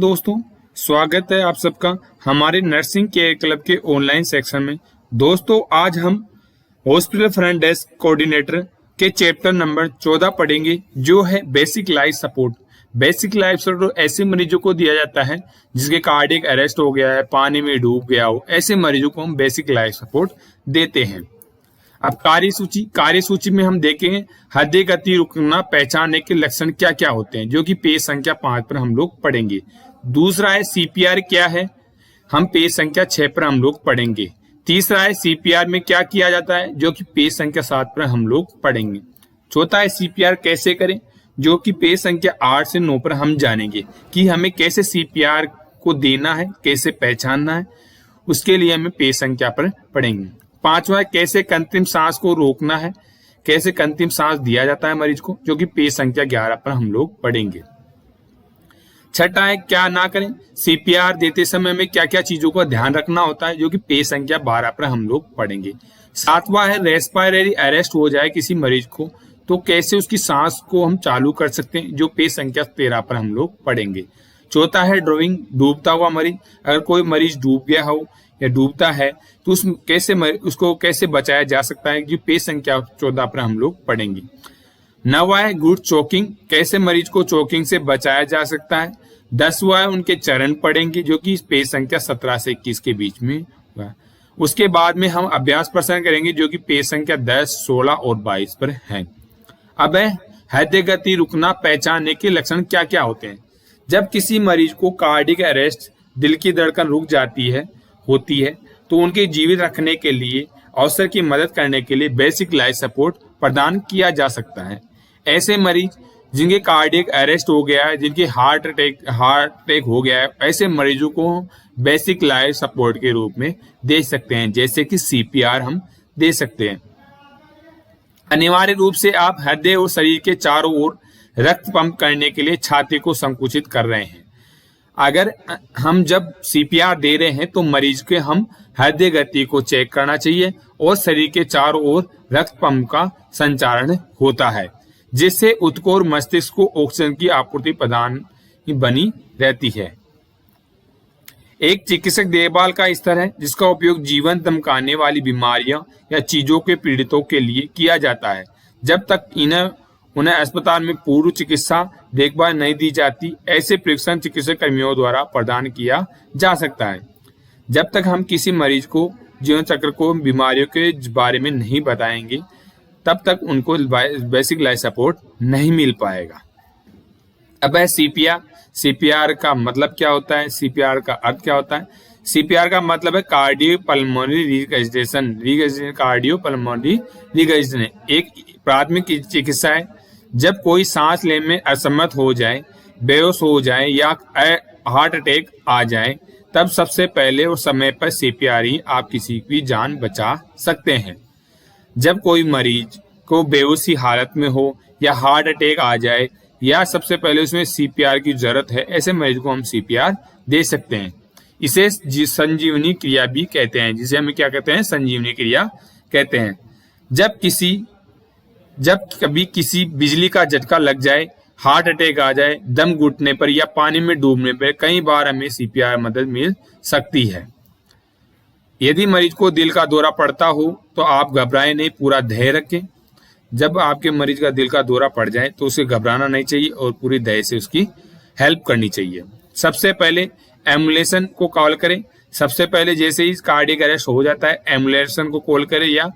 दोस्तों, स्वागत है आप सबका हमारे नर्सिंग केयर क्लब के ऑनलाइन सेक्शन में। दोस्तों, आज हम हॉस्पिटल फ्रंट डेस्क कोऑर्डिनेटर के चैप्टर नंबर 14 पढ़ेंगे, जो है basic life support. Basic life support ऐसे मरीजों को दिया जाता है जिसके कार्डियक अरेस्ट हो गया है, पानी में डूब गया हो, ऐसे मरीजों को हम बेसिक लाइफ सपोर्ट देते हैं। अब कार्यसूची में हम देखेंगे हृदय गति रुकना पहचानने के लक्षण क्या क्या होते हैं, जो कि पेज संख्या 5 पर हम लोग पढ़ेंगे। दूसरा है सीपीआर क्या है, हम पेज संख्या 6 पर हम लोग पढ़ेंगे। तीसरा है सीपीआर में क्या किया जाता है, जो कि पेज संख्या 7 पर हम लोग पढ़ेंगे। चौथा है सीपीआर कैसे करें, जो कि पेज संख्या 8 से 9 पर हम जानेंगे कि हमें कैसे सीपीआर को देना है, कैसे पहचानना है, उसके लिए हमें पेज संख्या पर पढ़ेंगे। पांचवा है कैसे कृत्रिम सांस को रोकना है, कैसे कृत्रिम सांस दिया जाता है मरीज को, जो कि पेज संख्या 11 पर हम लोग पढ़ेंगे। छठा है क्या ना करें, सीपीआर देते समय में क्या क्या चीजों का ध्यान रखना होता है, जो कि पेज संख्या 12 पर हम लोग पढ़ेंगे। सातवां है रेस्पिरेटरी अरेस्ट हो जाए किसी मरीज को तो कैसे उसकी सांस को हम चालू कर सकते हैं, जो पेज संख्या 13 पर हम लोग पढ़ेंगे। चौथा है ड्राइविंग, डूबता हुआ मरीज, अगर कोई मरीज डूब गया हो या डूबता है तो उसको कैसे बचाया जा सकता है, जो पेज संख्या 14 पर हम लोग पढ़ेंगे। नौवां है गुड चोकिंग, कैसे मरीज को चोकिंग से बचाया जा सकता है। 10वां है उनके चरण पढ़ेंगे, जो कि पेज संख्या 17 से 21 के बीच में हुआ। उसके बाद में हम अभ्यास प्रश्न करेंगे, जो कि पेज संख्या 10, 16 और 22 पर है। अब है हृदय गति रुकना पहचानने के लक्षण क्या क्या होते हैं। जब किसी मरीज को कार्डियक अरेस्ट, दिल की धड़कन रुक होती है तो उनके जीवित रखने के लिए अवसर की मदद करने के लिए बेसिक लाइफ सपोर्ट प्रदान किया जा सकता है। ऐसे मरीज जिनके कार्डियक अरेस्ट हो गया है, जिनके हार्ट अटैक हो गया है, ऐसे मरीजों को बेसिक लाइफ सपोर्ट के रूप में दे सकते हैं, जैसे कि सीपीआर हम दे सकते हैं। अनिवार्य रूप से आप हृदय और शरीर के चारों ओर रक्त पंप करने के लिए छाती को संकुचित कर रहे हैं। अगर हम जब सीपीआर दे रहे हैं तो मरीज के हम हृदय गति को चेक करना चाहिए और शरीर के चारों ओर रक्त पंप का संचालन होता है, जिससे उत्तक और मस्तिष्क को ऑक्सीजन की आपूर्ति प्रदान बनी रहती है। एक चिकित्सक देखभाल का स्तर है जिसका उपयोग जीवन धमकाने वाली बीमारियां या चीजों के पीड़ितों के लिए किया जाता है। जब तक उन्हें अस्पताल में पूर्व चिकित्सा देखभाल नहीं दी जाती, ऐसे परीक्षण चिकित्सा कर्मियों द्वारा प्रदान किया जा सकता है। जब तक हम किसी मरीज को जीवन चक्र को बीमारियों के बारे में नहीं बताएंगे, तब तक उनको बेसिक लाइफ सपोर्ट नहीं मिल पाएगा। अब है सीपीआर का मतलब क्या होता है, सीपीआर का अर्थ क्या होता है। सीपीआर का मतलब है कार्डियोपल्मोनरी रिगजिटेशन, कार्डियोपल्मोनरी रिगजिटेशन एक प्राथमिक चिकित्सा है। जब कोई सांस लेने में असमर्थ हो जाए, बेहोश हो जाए या हार्ट अटैक आ जाए, तब सबसे पहले और समय पर सीपीआर ही आप किसी की जान बचा सकते हैं। जब कोई मरीज को बेहोशी हालत में हो या हार्ट अटैक आ जाए या सबसे पहले उसमें सीपीआर की जरूरत है, ऐसे मरीज को हम सीपीआर दे सकते हैं। इसे संजीवनी क्रिया भी कहते हैं, जिसे हम क्या कहते हैं, संजीवनी क्रिया कहते हैं। जब कभी किसी बिजली का झटका लग जाए, हार्ट अटैक आ जाए, दम घुटने पर या पानी में डूबने पर कई बार हमें सीपीआर मदद मिल सकती है। यदि मरीज को दिल का दौरा पड़ता हो तो आप घबराएं नहीं, पूरा धैर्य रखें। जब आपके मरीज का दिल का दौरा पड़ जाए तो उसे घबराना नहीं चाहिए और पूरी धैर्य से उसकी हेल्प करनी चाहिए। सबसे पहले एम्बुलेंस को कॉल करें। सबसे पहले जैसे ही कार्डियक अरेस्ट हो जाता है, एम्बुलेंस को कॉल करें या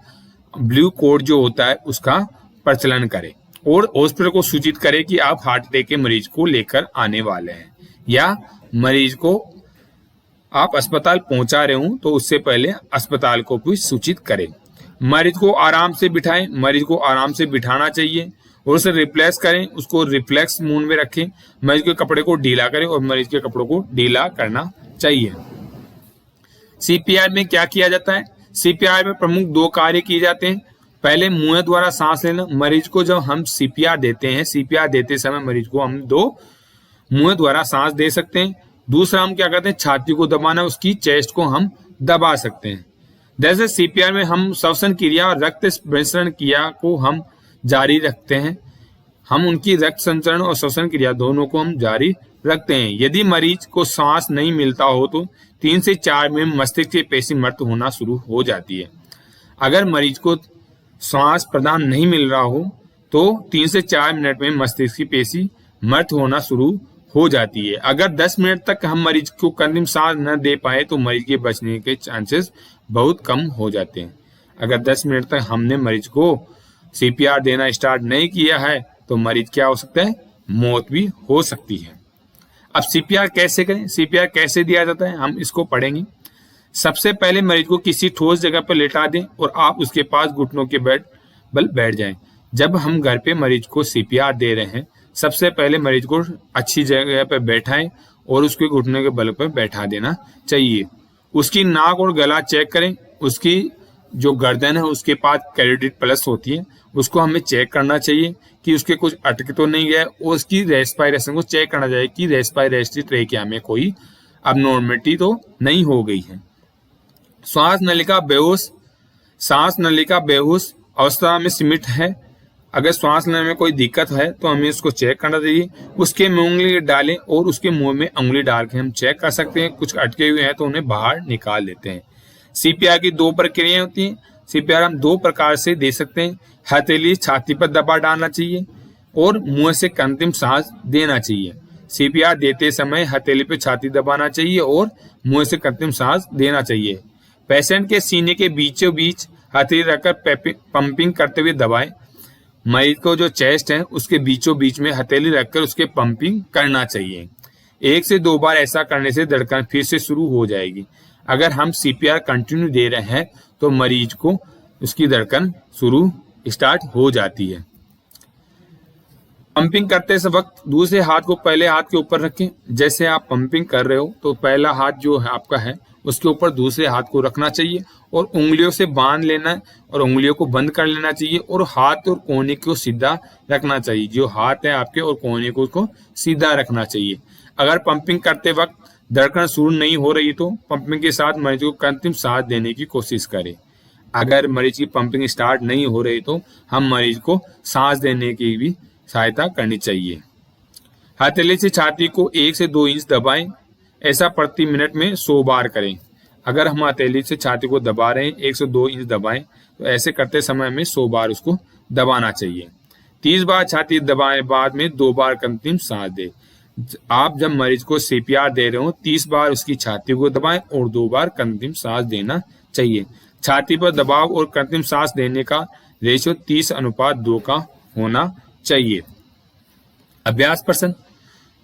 ब्लू कोड जो होता है उसका प्रचलन करें और हॉस्पिटल को सूचित करें कि आप हार्ट अटैक के मरीज को लेकर आने वाले हैं या मरीज को आप अस्पताल पहुंचा रहे हो, तो उससे पहले अस्पताल को भी सूचित करें। मरीज को आराम से बिठाएं, मरीज को आराम से बिठाना चाहिए और उसे रिफ्लेक्स करें, उसको रिफ्लेक्स मूड में रखें। मरीज के कपड़े को ढीला करें और मरीज के कपड़ों को ढीला करना चाहिए। सीपीआर में क्या किया जाता है, सीपीआर में प्रमुख 2 कार्य किए जाते हैं। पहले मुंह द्वारा सांस लेना। मरीज को जब हम सीपीआर देते हैं, सीपीआर देते समय मरीज को हम 2 मुंह द्वारा सांस दे सकते हैं। दूसरा हम क्या करते हैं, छाती को दबाना, उसकी चेस्ट को हम दबा सकते हैं। जैसे सीपीआर में हम श्वसन क्रिया और रक्त मिश्रण क्रिया को हम जारी रखते हैं। हम उनकी रक्त संचरण और श्वसन क्रिया दोनों को हम जारी रखते हैं। यदि मरीज को सांस नहीं मिलता हो तो 3 से 4 मिनट मस्तिष्क की पेशी मृत होना शुरू हो जाती है। अगर मरीज को सांस प्रदान नहीं मिल रहा हो तो 3 से 4 मिनट में मस्तिष्क की पेशी मृत होना शुरू हो जाती है। अगर 10 मिनट तक हम मरीज को कृत्रिम सांस न दे पाए तो मरीज के बचने के चांसेस बहुत कम हो जाते हैं। अगर 10 मिनट तक हमने मरीज को सीपीआर देना स्टार्ट नहीं किया है तो मरीज क्या हो सकता है, मौत भी हो सकती है। अब सीपीआर कैसे करें, सीपीआर कैसे दिया जाता है, हम इसको पढ़ेंगे। सबसे पहले मरीज को किसी ठोस जगह पर लेटा दें और आप उसके पास घुटनों के बल बैठ जाएं। जब हम घर पे मरीज को सीपीआर दे रहे हैं, सबसे पहले मरीज को अच्छी जगह पर बैठाएं और उसके घुटनों के बल पर बैठा देना चाहिए। उसकी नाक और गला चेक करें। उसकी जो गर्दन है उसके पास कैरोटिड प्लस होती है, उसको हमें चेक करना चाहिए कि उसके कुछ अटक तो नहीं गया, और उसकी रेस्पिरेशन को चेक करना चाहिए कि रेस्पिरेटरी ट्रेकिया में कोई अबनॉर्मलिटी तो नहीं हो गई है। सांस नलिका बेहोश अवस्था में सीमित है। अगर सांस लेने में कोई दिक्कत है तो हमें उसको चेक करना चाहिए। उसके मुंह उंगली डालें और उसके मुंह में उंगली डाल के हम चेक कर सकते हैं। कुछ अटके हुए हैं तो उन्हें बाहर निकाल देते हैं। सीपीआर की 2 प्रक्रियाएं होती हैं। सीपीआर हम 2 प्रकार से दे सकते हैं। हथेली छाती पर दबा डालना चाहिए और मुंह से कृत्रिम सांस देना चाहिए। सीपीआर देते समय हथेली पर छाती दबाना चाहिए और मुंह से कृत्रिम सांस देना चाहिए। पेशेंट के सीने के बीचों बीच हथेली रखकर पंपिंग करते हुए दबाएं। मरीज को जो चेस्ट है उसके बीचों बीच में हथेली रखकर उसके पंपिंग करना चाहिए। 1 से 2 बार ऐसा करने से धड़कन फिर से शुरू हो जाएगी। अगर हम सीपीआर कंटिन्यू दे रहे हैं तो मरीज को उसकी धड़कन स्टार्ट हो जाती है। पंपिंग करते वक्त दूसरे हाथ को पहले हाथ के ऊपर रखें। जैसे आप पंपिंग कर रहे हो तो पहला हाथ जो है आपका है उसके ऊपर दूसरे हाथ को रखना चाहिए और उंगलियों से बांध लेना है और उंगलियों को बंद कर लेना चाहिए और हाथ और कोहनी को सीधा रखना चाहिए। जो हाथ है आपके और कोहनी को उसको सीधा रखना चाहिए। अगर पंपिंग करते वक्त धड़कन शुरू नहीं हो रही तो पंपिंग के साथ मरीज को कृत्रिम सांस देने की कोशिश करें। अगर मरीज की पंपिंग स्टार्ट नहीं हो रही तो हम मरीज को सांस देने की भी सहायता करनी चाहिए। हथेली से छाती को 1 से 2 इंच दबाएं। ऐसा प्रति मिनट में 100 बार करें। अगर हम हथेली से छाती को दबा रहे हैं 1 से 2 इंच दबाएं तो ऐसे करते समय में 100 बार उसको दबाना चाहिए। 30 बार छाती दबाए बाद में 2 बार कृत्रिम सांस दें। आप जब मरीज को सीपीआर दे रहे हो 30 बार उसकी छाती को दबाएं और 2 बार कृत्रिम सांस देना चाहिए। छाती पर दबाव और कृत्रिम सांस देने का रेशियो 30:2 का होना चाहिए। अभ्यास प्रश्न,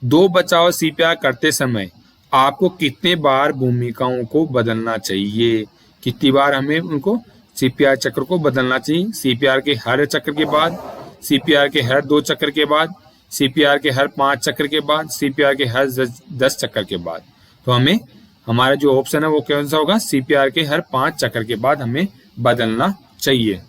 2 बचाव सीपीआर करते समय आपको कितने बार भूमिकाओं को बदलना चाहिए? कितनी बार हमें उनको सीपीआर चक्र को बदलना चाहिए? सीपीआर के हर चक्र के बाद, सीपीआर के हर 2 चक्र के बाद, सीपीआर के हर 5 चक्र के बाद, सीपीआर के हर 10 चक्र के बाद। तो हमें हमारा जो ऑप्शन है वो कौन सा होगा? सीपीआर के हर 5 चक्र के बाद हमें बदलना चाहिए।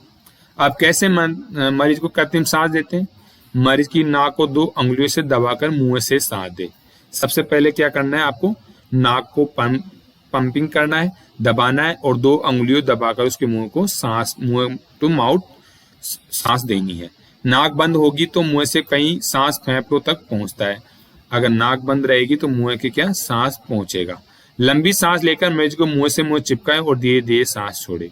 आप कैसे मरीज को कृत्रिम सांस देते हैं? मरीज की नाक को 2 अंगुलियों से दबाकर मुंह से सांस दे। सबसे पहले क्या करना है, आपको नाक को पंपिंग करना है, दबाना है और 2 अंगुलियों दबाकर उसके मुंह टू माउथ सांस देनी है। नाक बंद होगी तो मुंह से कहीं सांस फेफड़ों तक पहुंचता है। अगर नाक बंद रहेगी तो मुंह के क्या सांस पहुंचेगा। लंबी सांस लेकर मरीज को मुंह से मुंह चिपकाएं और धीरे धीरे सांस छोड़े।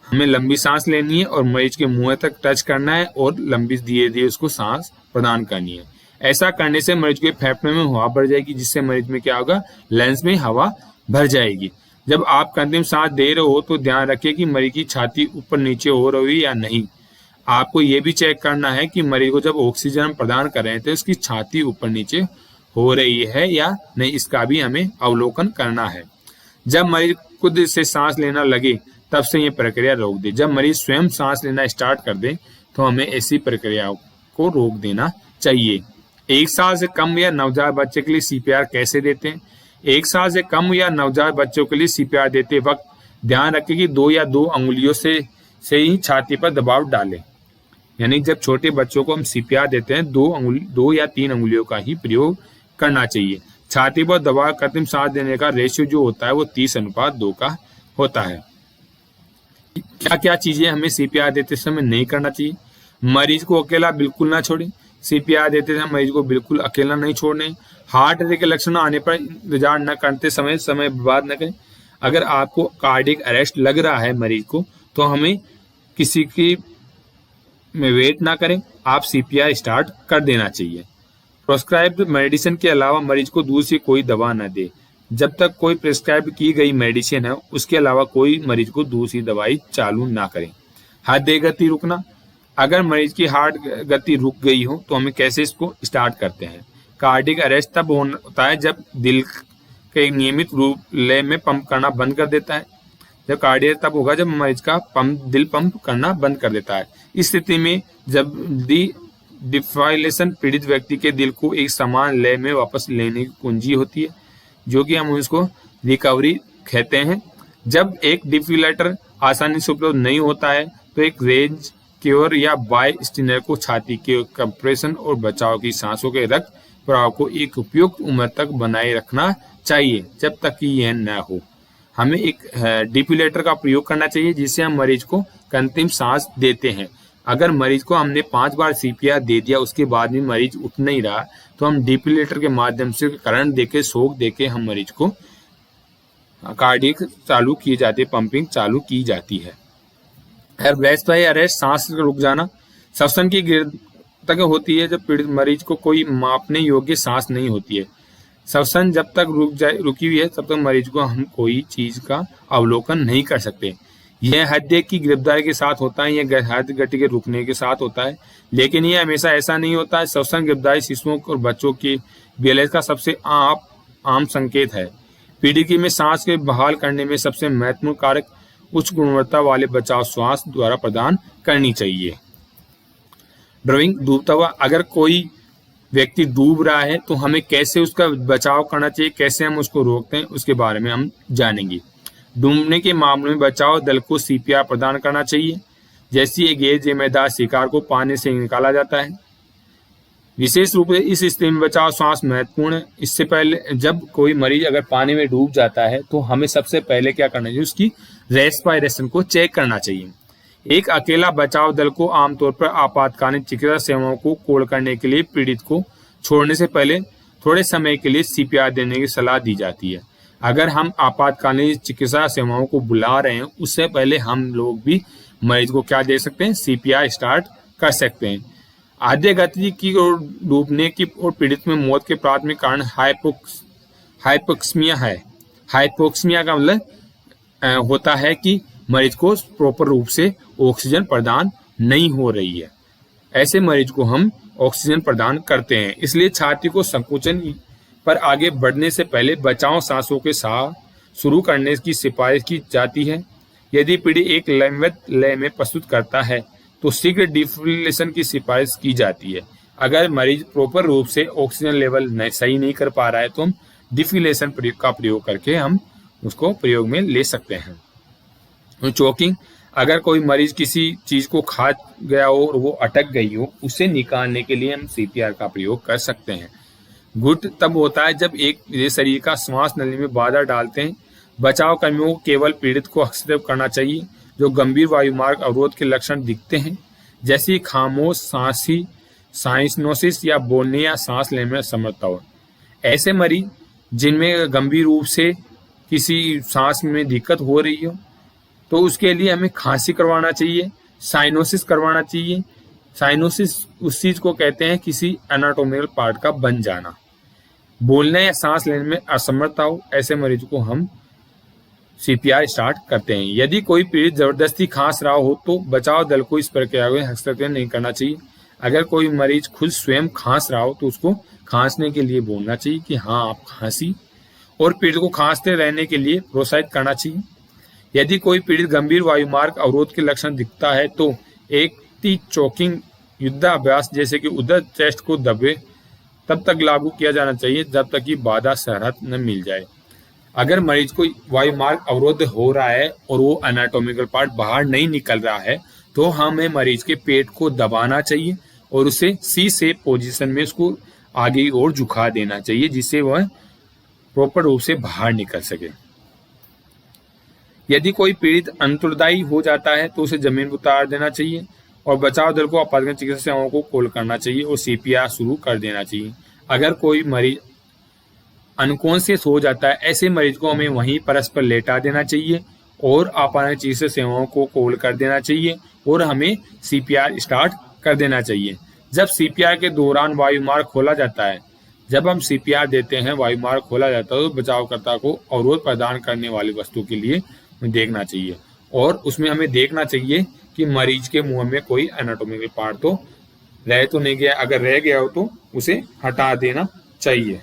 हमें लंबी सांस लेनी है और मरीज के मुंह तक टच करना है और लंबी धीरे धीरे उसको सांस प्रदान करनी है। ऐसा करने से मरीज के फेफड़े में हवा भर जाएगी, जिससे मरीज में क्या होगा, लंग्स में हवा भर जाएगी। जब आप कृत्रिम सांस दे रहे हो तो ध्यान रखिए कि मरीज की छाती ऊपर नीचे हो रही है या नहीं। आपको ये भी चेक करना है कि मरीज को जब ऑक्सीजन हम प्रदान कर रहे हैं तो उसकी छाती ऊपर नीचे हो रही है या नहीं, इसका भी हमें अवलोकन करना है। जब मरीज खुद से सांस लेना लगे तब से ये प्रक्रिया रोक दे। जब मरीज स्वयं सांस लेना स्टार्ट कर दे तो हमें ऐसी प्रक्रियाओं को रोक देना चाहिए। 1 साल से कम या नवजात बच्चे के लिए सीपीआर कैसे देते हैं? 1 साल से कम या नवजात बच्चों के लिए सीपीआर देते वक्त ध्यान रखें कि 2 या 2 अंगुलियों से ही छाती पर दबाव डालें। यानी जब छोटे बच्चों को हम सीपीआर देते हैं 2 या 3 अंगुलियों का ही प्रयोग करना चाहिए। छाती पर दबाव कृत्रिम सांस देने का रेशियो जो होता है वो 30:2 का होता है। क्या क्या चीजें हमें सीपीआर देते समय नहीं करना चाहिए? मरीज को अकेला बिल्कुल ना छोड़ें। सीपीआर देते समय मरीज को बिल्कुल अकेला नहीं छोड़ने। हार्ट अटैक के लक्षण आने पर इंतजार न करते समय बर्बाद न करें। अगर आपको कार्डियक अरेस्ट लग रहा है मरीज को, तो हमें किसी की में वेट ना करें, आप सीपीआर स्टार्ट कर देना चाहिए। प्रिस्क्राइब्ड मेडिसिन के अलावा मरीज को दूसरी कोई दवा न दे। जब तक कोई प्रिस्क्राइब की गई मेडिसिन है उसके अलावा कोई मरीज को दूसरी दवाई चालू ना करें। हृदय गति रुकना, अगर मरीज की हार्ट गति रुक गई हो तो हमें कैसे इसको स्टार्ट करते हैं। कार्डियक अरेस्ट तब होता है जब दिल के नियमित रूप लय में पंप करना बंद कर देता है। जब कार्डियक तब होगा जब मरीज का दिल पंप करना बंद कर देता है। इस स्थिति में जब डिफाइलेशन पीड़ित व्यक्ति के दिल को एक समान लय में वापस लेने की कुंजी होती है, जो कि हम इसको रिकवरी कहते हैं। जब एक डिफिलेटर आसानी से उपलब्ध नहीं होता है तो एक रेंज क्योर या बाय स्टिनर को छाती के कंप्रेशन और बचाव की सांसों के रक्त प्रवाह को एक उपयुक्त उम्र तक बनाए रखना चाहिए जब तक कि यह न हो। हमें एक डिफिलेटर का प्रयोग करना चाहिए जिससे हम मरीज को अंतिम सांस देते हैं। अगर मरीज को हमने 5 बार सीपीआर दे दिया उसके बाद भी मरीज उठ नहीं रहा तो हम डिफिलेटर के माध्यम से करंट देके शॉक देके हम मरीज को कार्डियक चालू की जाती है, पंपिंग चालू की जाती है। रेस्पिरेटरी अरेस्ट, सांस रुक जाना, श्वसन की गिरद तक होती है जब पीड़ित मरीज को कोई मापने योग्य सांस नहीं होती है। श्वसन जब तक रुकी हुई है तब तक मरीज को हम कोई चीज का अवलोकन नहीं कर सकते। यह हृदय की गिरफ्तारी के साथ होता है, यह हृदय गति के रुकने के साथ होता है, लेकिन यह हमेशा ऐसा नहीं होता है। श्वसन गिरफ्तारी शिशुओं और बच्चों की बीएलएस का सबसे आम संकेत है। पीडीकी में सांस के बहाल करने में सबसे महत्वपूर्ण कारक उच्च गुणवत्ता वाले बचाव श्वास द्वारा प्रदान करनी चाहिए। ड्राइविंग, डूबता हुआ, अगर कोई व्यक्ति डूब रहा है तो हमें कैसे उसका बचाव करना चाहिए, कैसे हम उसको रोकते हैं, उसके बारे में हम जानेंगे। डूबने के मामले में बचाव दल को सीपीआर प्रदान करना चाहिए। जैसे एक गैर जिम्मेदार शिकार को पानी से निकाला जाता है। विशेष रूप से इस स्थिति में बचाव श्वास महत्वपूर्ण है। इससे पहले जब कोई मरीज अगर पानी में डूब जाता है तो हमें सबसे पहले क्या करना चाहिए, उसकी रेस्पिरेशन को चेक करना चाहिए। एक अकेला बचाव दल को आमतौर पर आपातकालीन चिकित्सा सेवाओं को कॉल करने के लिए पीड़ित को छोड़ने से पहले थोड़े समय के लिए सीपीआर देने की सलाह दी जाती है। अगर हम आपातकालीन चिकित्सा सेवाओं को बुला रहे हैं उससे पहले हम लोग भी मरीज को क्या दे सकते हैं, सीपीआर स्टार्ट कर सकते हैं। आधे गति की और डूबने की और पीड़ित में मौत के प्राथमिक कारण हाइपोक्सिया है। हाइपोक्सिया का मतलब होता है कि मरीज को प्रॉपर रूप से ऑक्सीजन प्रदान नहीं हो रही है। ऐसे मरीज को हम ऑक्सीजन प्रदान करते हैं। इसलिए छाती को संकुचन पर आगे बढ़ने से पहले बचाव सांसों के साथ शुरू करने की सिफारिश की जाती है। यदि पीड़ित एक लंबवत लय में प्रस्तुत करता है तो शीघ्र डिफिलेशन की सिफारिश की जाती है। अगर मरीज प्रॉपर रूप से ऑक्सीजन लेवल सही नहीं कर पा रहा है तो हम डिफिलेशन का प्रयोग करके हम उसको प्रयोग में ले सकते हैं। चोकिंग, अगर कोई मरीज किसी चीज को खा गया हो और वो अटक गई हो, उसे निकालने के लिए हम सीपीआर का प्रयोग कर सकते हैं। घुट तब होता है जब एक शरीर का श्वास नली में बाधा डालते हैं। बचाव कर्मियों को केवल पीड़ित को हस्तक्षेप करना चाहिए जो गंभीर वायुमार्ग अवरोध के लक्षण दिखते हैं, जैसे खामोश सांसी, साइनोसिस या बोलने या सांस लेने में असमर्थता हो। ऐसे मरीज जिनमें गंभीर रूप से किसी सांस में दिक्कत हो रही हो तो उसके लिए हमें खांसी करवाना चाहिए, साइनोसिस करवाना चाहिए। साइनोसिस उस चीज को कहते हैं किसी एनाटोमिकल पार्ट का बन जाना। बोलने या सांस लेने में असमर्थता हो, ऐसे मरीज को हम सीपीआर स्टार्ट करते हैं। यदि कोई पीड़ित जबरदस्ती खांस रहा हो तो बचाव दल को इस प्रक्रिया में हस्तक्षेप नहीं करना चाहिए। अगर कोई मरीज खुद स्वयं खांस रहा हो तो उसको खांसने के लिए बोलना चाहिए कि हाँ आप खांसी, और पीड़ित को खांसते रहने के लिए प्रोत्साहित करना चाहिए। यदि कोई पीड़ित गंभीर वायुमार्ग अवरोध के लक्षण दिखता है तो एक चोकिंग युद्धाभ्यास जैसे कि उधर चेस्ट को दबे तब तक लागू किया जाना चाहिए जब तक कि बाधा सरहद न मिल जाए। अगर मरीज को वायुमार्ग अवरोध हो रहा है और वो एनाटॉमिकल पार्ट बाहर नहीं निकल रहा है तो हमें मरीज के पेट को दबाना चाहिए और उसे सी शेप पोजीशन में उसको आगे और झुका देना चाहिए जिससे वह प्रॉपर रूप से बाहर निकल सके। यदि कोई पीड़ित अंतर्दायी हो जाता है तो उसे जमीन पर उतार देना चाहिए और बचाव दल को आपातकालीन चिकित्सा सेवाओं को कॉल करना चाहिए और सीपीआर शुरू कर देना चाहिए। अगर कोई मरीज अनकॉन्शियस हो जाता है, ऐसे मरीज को हमें वहीं परस्पर लेटा देना चाहिए और आपात चिकित्सा सेवाओं को कॉल कर देना चाहिए और हमें सीपीआर स्टार्ट कर देना चाहिए। जब सीपीआर के दौरान वायुमार्ग खोला जाता है, जब हम सीपीआर देते हैं वायुमार्ग खोला जाता है तो बचावकर्ता को अवरोध प्रदान करने वाली वस्तु के लिए देखना चाहिए और उसमें हमें देखना चाहिए कि मरीज के मुंह में कोई एनाटॉमिकल पार्ट तो रह तो नहीं गया, अगर रह गया हो तो उसे हटा देना चाहिए।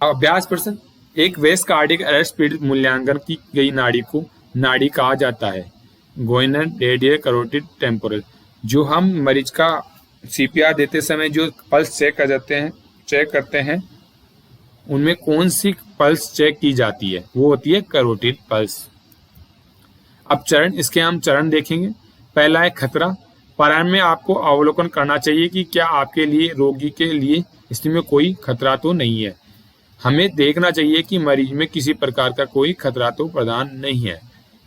अभ्यास प्रश्न, एक वेस्ट कार्डियक अरेस्ट पीड़ित मूल्यांकन की गई नाड़ी को नाड़ी कहा जाता है। गोइनर, रेडियल, करोटिड, टेम्पोरल। जो हम मरीज का सीपीआर देते समय जो पल्स चेक करते हैं उनमें कौन सी पल्स चेक की जाती है, वो होती है करोटिड पल्स। अब चरण, इसके हम चरण देखेंगे। पहला है खतरा। प्रारंभ में आपको अवलोकन करना चाहिए कि क्या आपके लिए, रोगी के लिए इसमें कोई खतरा तो नहीं है। हमें देखना चाहिए कि मरीज में किसी प्रकार का कोई खतरा तो प्रदान नहीं है।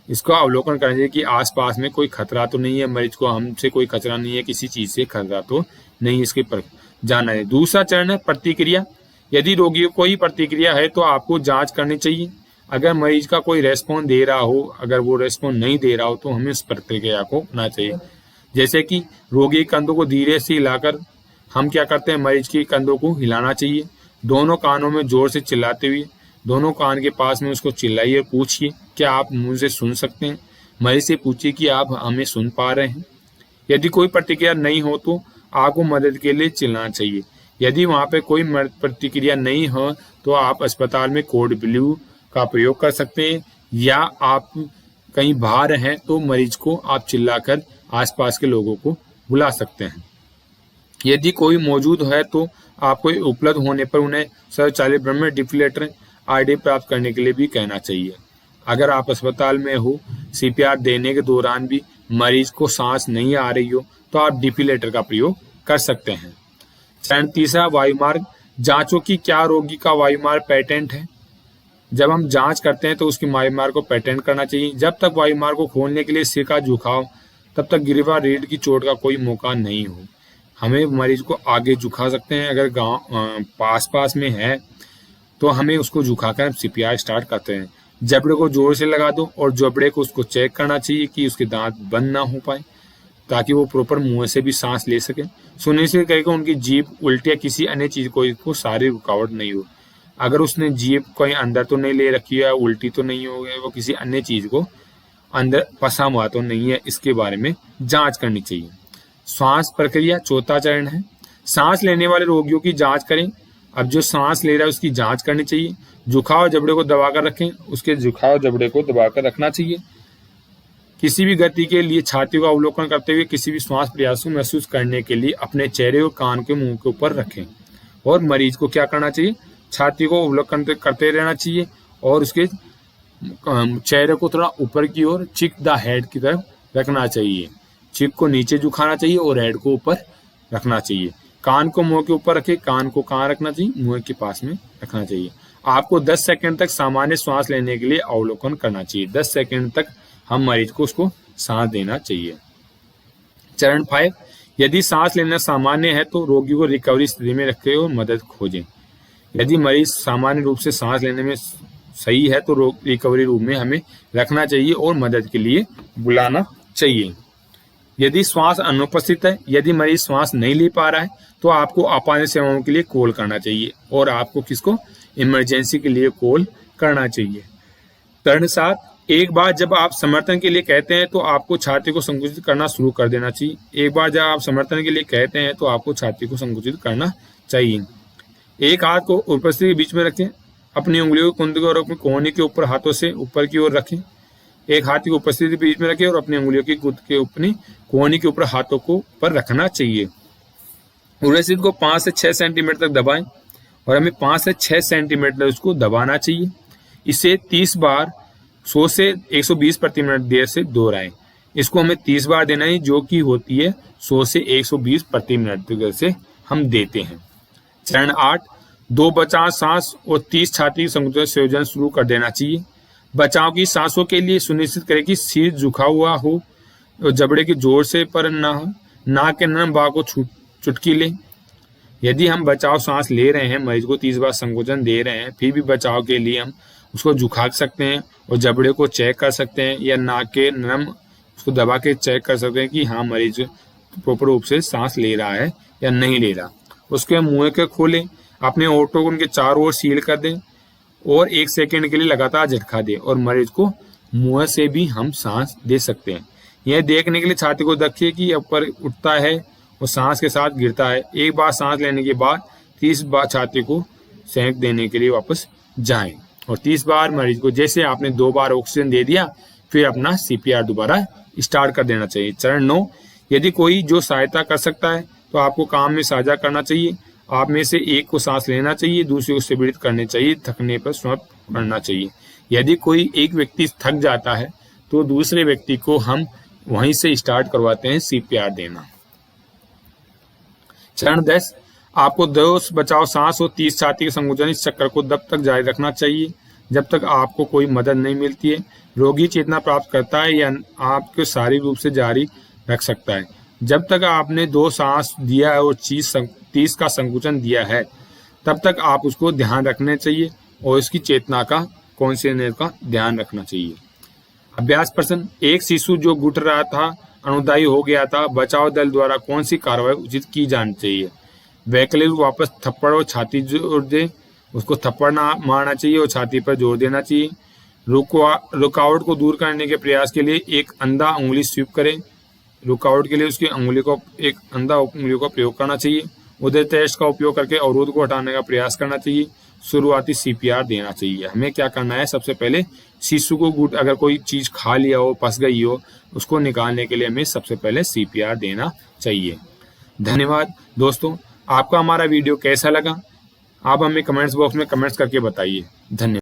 इसको अवलोकन करना चाहिए कि आसपास में कोई खतरा तो नहीं है, मरीज को हमसे कोई खतरा नहीं है, किसी चीज से खतरा तो नहीं, इसके पर जाना है। दूसरा चरण है प्रतिक्रिया। यदि रोगी को कोई प्रतिक्रिया है तो आपको जांच करनी चाहिए। अगर मरीज का कोई रेस्पॉन्स दे रहा हो, अगर वो रेस्पॉन्स नहीं दे रहा हो तो हमें उस प्रतिक्रिया को अपनाना चाहिए। जैसे कि रोगी के कंधों को धीरे से हिलाकर हम क्या करते हैं, मरीज के कंधों को हिलाना चाहिए। दोनों कानों में जोर से चिल्लाते हुए दोनों कान के पास में उसको चिल्लाइए और पूछिए क्या आप मुझसे सुन सकते हैं। मरीज से पूछिए कि आप हमें सुन पा रहे हैं। यदि कोई प्रतिक्रिया नहीं हो तो आपको मदद के लिए चिल्लाना चाहिए। यदि वहां पे कोई प्रतिक्रिया नहीं हो तो आप अस्पताल में कोड ब्लू का प्रयोग कर सकते हैं, या आप कहीं बाहर हैं तो मरीज को आप चिल्लाकर आसपास के लोगों को बुला सकते हैं। यदि कोई मौजूद है तो आपको उपलब्ध होने पर उन्हें स्वचालित ब्रह्म डिफिलेटर आईडी प्राप्त करने के लिए भी कहना चाहिए। अगर आप अस्पताल में हो, सीपीआर देने के दौरान भी मरीज को सांस नहीं आ रही हो तो आप डिफिलेटर का प्रयोग कर सकते हैं। चरण तीसरा, वायुमार्ग जांचों की क्या रोगी का वायुमार्ग पेटेंट है। जब हम जांच करते हैं तो उसकी वायुमार्ग को पेटेंट करना चाहिए। जब तक वायुमार्ग को खोलने के लिए सिर का झुकाव, तब तक गिरवा रीढ़ की चोट का कोई मौका नहीं हो। हमें मरीज को आगे झुका सकते हैं, अगर गांव पास में है तो हमें उसको झुकाकर सीपीआर स्टार्ट करते हैं। जबड़े को जोर से लगा दो और जबड़े को उसको चेक करना चाहिए कि उसके दांत बंद ना हो पाए ताकि वो प्रॉपर मुंह से भी सांस ले सके। सुनिश्चित करें कि उनकी जीभ, उल्टी या किसी अन्य चीज को सारी रुकावट नहीं हो। अगर उसने जीभ कहीं अंदर तो नहीं ले रखी है, उल्टी तो नहीं हो गई, वो किसी अन्य चीज को अंदर फंसा हुआ तो नहीं है, इसके बारे में जांच करनी चाहिए। श्वास प्रक्रिया चौथा चरण है। सांस लेने वाले रोगियों की जांच करें। अब जो सांस ले रहा है उसकी जांच करनी चाहिए। झुकाव जबड़े को दबाकर रखें, उसके झुकाव जबड़े को दबाकर रखना चाहिए। किसी भी गति के लिए छाती का अवलोकन करते हुए किसी भी श्वास प्रयास को महसूस करने के लिए अपने चेहरे और कान के मुंह के ऊपर रखें। और मरीज को क्या करना चाहिए, छाती को अवलोकन करते रहना चाहिए और उसके चेहरे को थोड़ा ऊपर की ओर, चिक द हेड की तरफ रखना चाहिए। चिक को नीचे झुकाना चाहिए और हेड को ऊपर रखना चाहिए। कान को मुंह के ऊपर रखें, कान को कहाँ रखना चाहिए, मुंह के पास में रखना चाहिए। आपको 10 सेकंड तक सामान्य श्वास लेने के लिए अवलोकन करना चाहिए। 10 सेकंड तक हम मरीज को उसको सांस देना चाहिए। चरण 5, यदि सांस लेना सामान्य है तो रोगी को रिकवरी स्थिति में रखें और मदद खोजें। यदि मरीज सामान्य रूप से सांस लेने में सही है तो रिकवरी रूम में हमें रखना चाहिए और मदद के लिए बुलाना चाहिए। यदि श्वास अनुपस्थित है, यदि मरीज श्वास नहीं ले पा रहा है तो आपको आपात सेवाओं के लिए कॉल करना चाहिए और आपको किसको, इमरजेंसी के लिए कॉल करना चाहिए। चरण 7, एक बार जब आप समर्थन के लिए कहते हैं तो आपको छाती को संकुचित करना शुरू कर देना चाहिए। एक बार जब आप समर्थन के लिए कहते हैं तो आपको छाती को संकुचित करना चाहिए। एक हाथ को उपस्थिति के बीच में रखें, अपनी उंगलियों को कुंद और अपने कोहनी के ऊपर हाथों से ऊपर की ओर रखें। एक हाथ की उपस्थिति के बीच में रखें और अपनी उंगलियों की गुद के अपनी कोहनी के ऊपर हाथों को ऊपर रखना चाहिए। उर्वशित को 5 से 6 सेंटीमीटर तक दबाएं और हमें 5 से 6 सेंटीमीटर उसको दबाना चाहिए। इसे 30 बार 100 से 120 प्रति मिनट देर से दोहराएं। इसको हमें 30 बार देना है, जो कि होती है 100 से 120 प्रति मिनट देर से हम देते हैं। चरण 8, 2 बचाव सांस और 30 छाती संकुचित संयोजन शुरू कर देना चाहिए। बचाव की सांसों के लिए सुनिश्चित करें कि सिर झुका हुआ हो और जबड़े के जोर से पर ना हो। नाक के नरम भाग को चुटकी लें। यदि हम बचाव सांस ले रहे हैं, मरीज को 30 बार संकोचन दे रहे हैं, फिर भी बचाव के लिए हम उसको झुका सकते हैं और जबड़े को चेक कर सकते हैं या नाक के नरम उसको दबा के चेक कर सकते हैं कि हाँ मरीज प्रॉपर रूप से सांस ले रहा है या नहीं ले रहा। उसके मुंह के खोलें, अपने होठों को उनके चारों ओर सील कर दें और 1 सेकंड के लिए लगातार झटका दें और मरीज को मुंह से भी हम सांस दे सकते हैं। यह देखने के लिए छाती को रखिए कि ऊपर उठता है और सांस के साथ गिरता है। एक बार सांस लेने के बाद 30 बार छाती को सेंक देने के लिए वापस जाएं और 30 बार मरीज को, जैसे आपने 2 बार ऑक्सीजन दे दिया, फिर अपना CPR दोबारा स्टार्ट कर देना चाहिए। चरण 9, यदि कोई जो सहायता कर सकता है तो आपको काम में साझा करना चाहिए। आप में से एक को सांस लेना चाहिए, दूसरे को संपीड़ित करने चाहिए, थकने पर समाप्त करना चाहिए। यदि कोई एक व्यक्ति थक जाता है तो दूसरे व्यक्ति को हम वहीं से स्टार्ट करवाते हैं CPR देना। चरण 10, आपको 2 बचाव सांस और 30 छाती के संकोचन इस चक्र को तब तक जारी रखना चाहिए जब तक आपको कोई मदद नहीं मिलती है। रोगी चेतना प्राप्त करता है या आपको शारीरिक रूप से जारी रख सकता है। जब तक आपने 2 सांस दिया है और 30 का संकुचन दिया है तब तक आप उसको ध्यान रखने चाहिए और इसकी चेतना का कॉन्शियसनेस का ध्यान रखना चाहिए। अभ्यास प्रश्न, एक शिशु जो घुट रहा था, अनुदायी हो गया था, बचाव दल द्वारा कौन सी कार्रवाई उचित की जानी चाहिए? वैकल्पिक वापस थप्पड़ और छाती जोड़ दे, उसको थप्पड़ मारना चाहिए और छाती पर जोर देना चाहिए। रुकावट को दूर करने के प्रयास के लिए एक अंधा उंगली स्वीप करें। रुकावट के लिए उसकी एक अंधा उंगली का प्रयोग करना चाहिए। उदय टेस्ट का उपयोग करके अवरोध को हटाने का प्रयास करना चाहिए। शुरुआती CPR देना चाहिए। हमें क्या करना है, सबसे पहले शिशु को अगर कोई चीज खा लिया हो, फंस गई हो, उसको निकालने के लिए हमें सबसे पहले CPR देना चाहिए। धन्यवाद दोस्तों, आपका हमारा वीडियो कैसा लगा आप हमें कमेंट्स बॉक्स में कमेंट्स करके बताइए। धन्यवाद।